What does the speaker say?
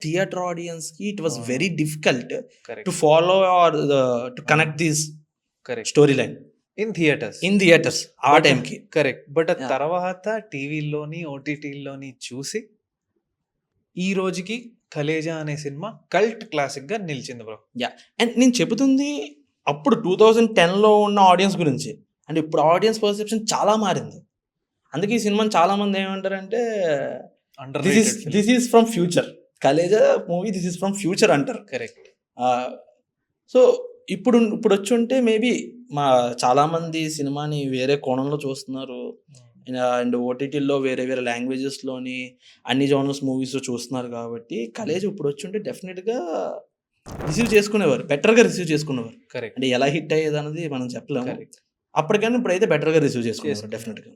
Theatre ఆడియన్స్కి it was very difficult to correct follow are to connect this correct story line in theatres in theatres ఆ టైంకి. Correct. But Yeah. తర్వాత టీవీలోని ఓటీటీలోని చూసి ఈ రోజుకి కలేజా అనే సినిమా కల్ట్ క్లాసిక్ గా నిలిచింది బ్రో. అండ్ నేను చెబుతుంది అప్పుడు 2010లో ఉన్న ఆడియన్స్ గురించి, అండ్ ఇప్పుడు ఆడియన్స్ పర్సెప్షన్ చాలా మారింది. అందుకే ఈ సినిమాని చాలా మంది ఏమంటారంటే under this is from future, Khaleja movie this is from future అంటారు. కరెక్ట్. సో ఇప్పుడు వచ్చి ఉంటే మేబీ మా చాలామంది సినిమాని వేరే కోణంలో చూస్తున్నారు, అండ్ ఓటీటీల్లో వేరే వేరే లాంగ్వేజెస్లోని అన్ని జోనర్స్ మూవీస్ చూస్తున్నారు. కాబట్టి కలేజ్ ఇప్పుడు వచ్చి ఉంటే డెఫినెట్గా రిసీవ్ చేసుకునేవారు, బెటర్గా రిసీవ్ చేసుకునేవారు. కరెక్ట్. అంటే ఎలా హిట్ అయ్యేది అన్నది మనం చెప్పలేము. కరెక్ట్. అప్పటికైనా ఇప్పుడైతే బెటర్గా రిసీవ్ చేసుకునేవారు డెఫినెట్గా.